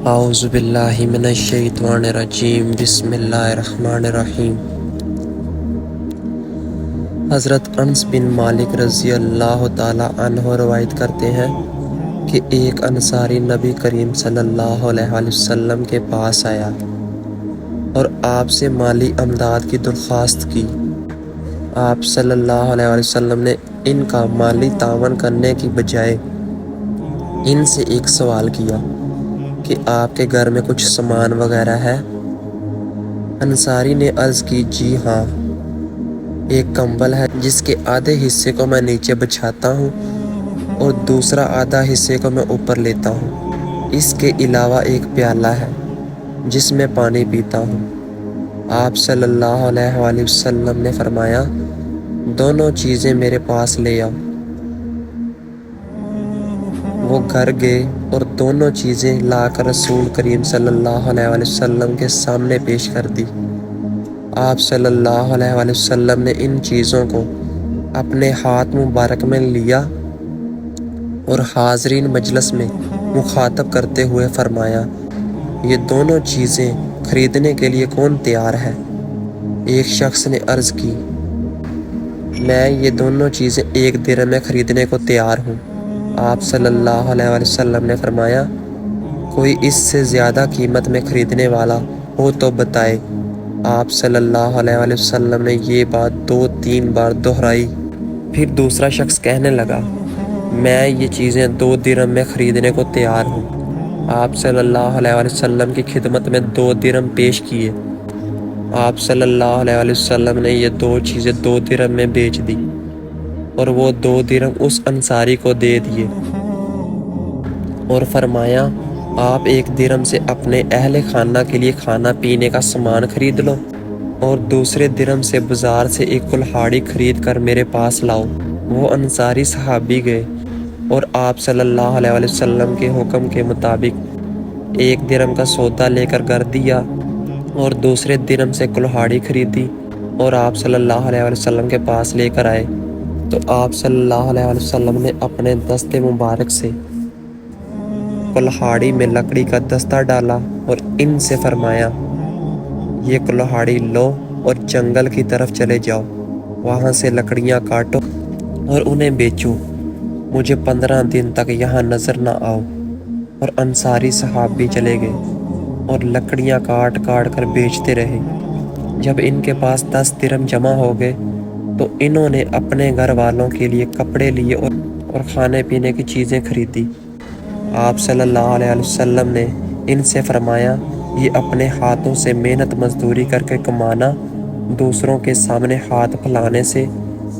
اعوذ باللہ من الشیطان الرجیم بسم اللہ الرحمن الرحیم۔ حضرت انس بن مالک رضی اللہ تعالی عنہ روایت کرتے ہیں کہ ایک انصاری نبی کریم صلی اللہ علیہ وسلم کے پاس آیا اور آپ سے مالی امداد کی درخواست کی۔ آپ صلی اللہ علیہ وسلم نے ان کا مالی تعاون کرنے کی بجائے ان سے ایک سوال کیا کہ آپ کے گھر میں کچھ سامان وغیرہ ہے؟ انصاری نے عرض کی، جی ہاں، ایک کمبل ہے جس کے آدھے حصے کو میں نیچے بچھاتا ہوں اور دوسرا آدھا حصے کو میں اوپر لیتا ہوں۔ اس کے علاوہ ایک پیالہ ہے جس میں پانی پیتا ہوں۔ آپ صلی اللہ علیہ وآلہ وسلم نے فرمایا، دونوں چیزیں میرے پاس لے آؤ۔ وہ گھر گئے اور دونوں چیزیں لا کر رسول کریم صلی اللہ علیہ وآلہ وسلم کے سامنے پیش کر دی۔ آپ صلی اللہ علیہ وآلہ وسلم نے ان چیزوں کو اپنے ہاتھ مبارک میں لیا اور حاضرین مجلس میں مخاطب کرتے ہوئے فرمایا، یہ دونوں چیزیں خریدنے کے لیے کون تیار ہے؟ ایک شخص نے عرض کی، میں یہ دونوں چیزیں 1 درہم میں خریدنے کو تیار ہوں۔ آپ صلی اللہ علیہ وآلہ وسلم نے فرمایا، کوئی اس سے زیادہ قیمت میں خریدنے والا ہو تو بتائے۔ آپ صلی اللہ علیہ وآلہ وسلم نے یہ بات 2-3 بار دہرائی۔ پھر دوسرا شخص کہنے لگا، میں یہ چیزیں 2 درہم میں خریدنے کو تیار ہوں۔ آپ صلی اللہ علیہ وآلہ وسلم کی خدمت میں 2 درہم پیش کیے۔ آپ صلی اللہ علیہ وآلہ وسلم نے یہ 2 چیزیں 2 درہم میں بیچ دی اور وہ 2 درہم اس انصاری کو دے دیے اور فرمایا، آپ 1 درہم سے اپنے اہل خانہ کے لیے کھانا پینے کا سامان خرید لو اور دوسرے درہم سے بازار سے ایک کلہاڑی خرید کر میرے پاس لاؤ۔ وہ انصاری صحابی گئے اور آپ صلی اللہ علیہ وآلہ وسلم کے حکم کے مطابق 1 درہم کا سودا لے کر گھر دیا اور دوسرے درہم سے کلہاڑی خریدی اور آپ صلی اللہ علیہ وآلہ وسلم کے پاس لے کر آئے تو آپ صلی اللہ علیہ وآلہ وسلم نے اپنے دست مبارک سے کلہاڑی میں لکڑی کا دستہ ڈالا اور ان سے فرمایا، یہ کلہاڑی لو اور جنگل کی طرف چلے جاؤ، وہاں سے لکڑیاں کاٹو اور انہیں بیچو، مجھے 15 دن تک یہاں نظر نہ آؤ۔ اور انصاری صحابی چلے گئے اور لکڑیاں کاٹ کاٹ کر بیچتے رہے۔ جب ان کے پاس 10 درہم جمع ہو گئے تو انہوں نے اپنے گھر والوں کے لیے کپڑے لیے اور کھانے پینے کی چیزیں خریدی۔ آپ صلی اللہ علیہ وسلم نے ان سے فرمایا، یہ اپنے ہاتھوں سے محنت مزدوری کر کے کمانا دوسروں کے سامنے ہاتھ پھیلانے سے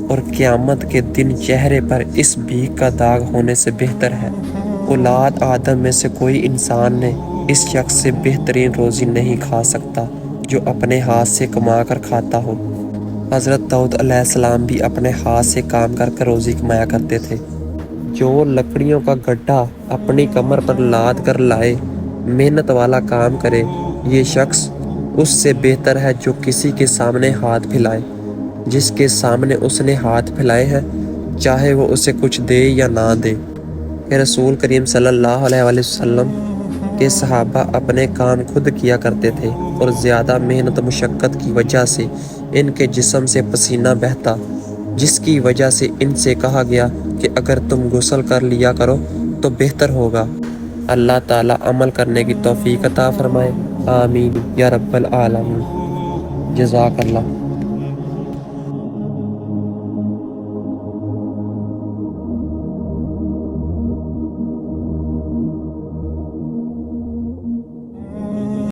اور قیامت کے دن چہرے پر اس بھیک کا داغ ہونے سے بہتر ہے۔ اولاد آدم میں سے کوئی انسان نے اس شخص سے بہترین روزی نہیں کھا سکتا جو اپنے ہاتھ سے کما کر کھاتا ہو۔ حضرت داؤد علیہ السلام بھی اپنے ہاتھ سے کام کر کر روزی کمایا کرتے تھے۔ جو لکڑیوں کا گڈھا اپنی کمر پر لاد کر لائے، محنت والا کام کرے، یہ شخص اس سے بہتر ہے جو کسی کے سامنے ہاتھ پھیلائے۔ جس کے سامنے اس نے ہاتھ پھیلائے ہیں، چاہے وہ اسے کچھ دے یا نہ دے۔ کہ رسول کریم صلی اللہ علیہ وآلہ وسلم کے صحابہ اپنے کام خود کیا کرتے تھے اور زیادہ محنت مشقت کی وجہ سے ان کے جسم سے پسینہ بہتا، جس کی وجہ سے ان سے کہا گیا کہ اگر تم غسل کر لیا کرو تو بہتر ہوگا۔ اللہ تعالیٰ عمل کرنے کی توفیق عطا فرمائے، آمین یا رب العالمین۔ جزاک اللہ۔